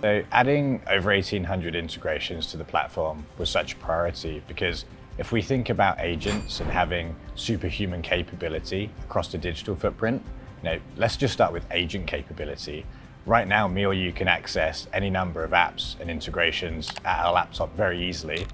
So adding over 1,800 integrations to the platform was such a priority because if we think about agents and having superhuman capability across the digital footprint, let's just start with agent capability. Right now, me or you can access any number of apps and integrations at our laptop very easily.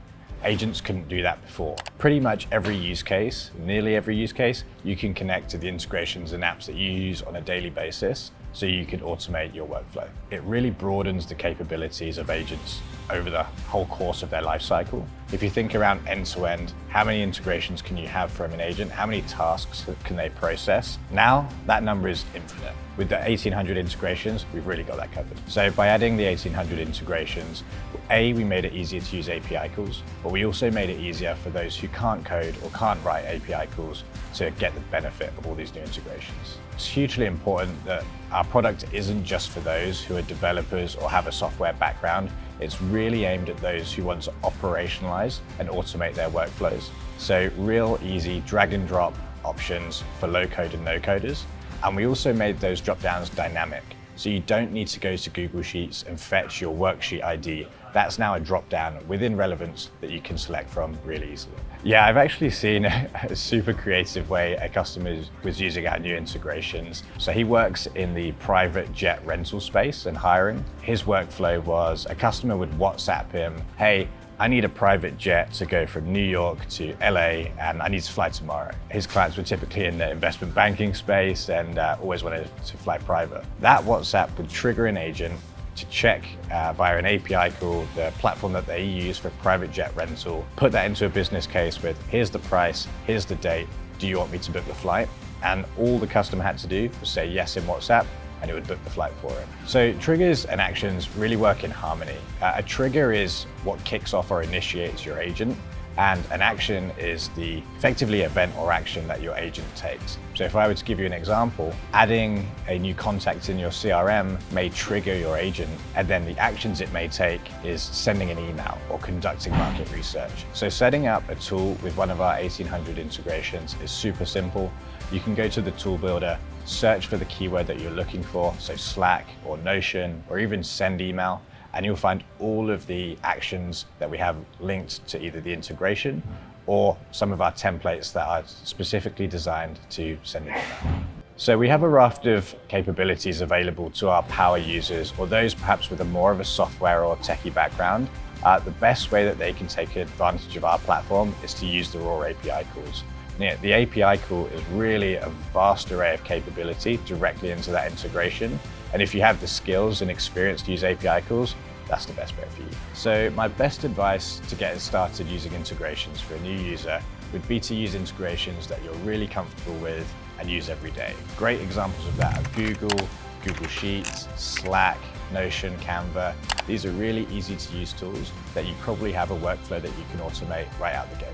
Agents couldn't do that before. Pretty much every use case, nearly every use case, you can connect to the integrations and apps that you use on a daily basis so you can automate your workflow. It really broadens the capabilities of agents over the whole course of their life cycle. If you think around end-to-end, how many integrations can you have from an agent? How many tasks can they process? Now, that number is infinite. With the 1,800 integrations, we've really got that covered. So by adding the 1,800 integrations, we made it easier to use API calls, but we also made it easier for those who can't code or can't write API calls to get the benefit of all these new integrations. It's hugely important that our product isn't just for those who are developers or have a software background. It's really aimed at those who want to operationalize and automate their workflows. So real easy drag and drop options for low code and no coders. And we also made those drop downs dynamic. So you don't need to go to Google Sheets and fetch your worksheet ID. That's now a drop down within Relevance that you can select from really easily. Yeah, I've actually seen a super creative way a customer was using our new integrations. So he works in the private jet rental space and hiring. His workflow was a customer would WhatsApp him, hey, I need a private jet to go from New York to LA and I need to fly tomorrow. His clients were typically in the investment banking space and always wanted to fly private. That WhatsApp would trigger an agent to check via an API call the platform that they use for private jet rental, put that into a business case with here's the price, here's the date, do you want me to book the flight? And all the customer had to do was say yes in WhatsApp and it would book the flight for him. So triggers and actions really work in harmony. A trigger is what kicks off or initiates your agent, and an action is the effectively event or action that your agent takes. So if I were to give you an example, adding a new contact in your CRM may trigger your agent, and then the actions it may take is sending an email or conducting market research. So setting up a tool with one of our 1,800 integrations is super simple. You can go to the tool builder, search for the keyword that you're looking for, so Slack or Notion, or even send email, and you'll find all of the actions that we have linked to either the integration or some of our templates that are specifically designed to send an email. So we have a raft of capabilities available to our power users or those perhaps with a more of a software or techie background. The best way that they can take advantage of our platform is to use the raw API calls. The API call is really a vast array of capability directly into that integration. And if you have the skills and experience to use API calls, that's the best bet for you. So my best advice to get started using integrations for a new user would be to use integrations that you're really comfortable with and use every day. Great examples of that are Google, Google Sheets, Slack, Notion, Canva. These are really easy to use tools that you probably have a workflow that you can automate right out the gate.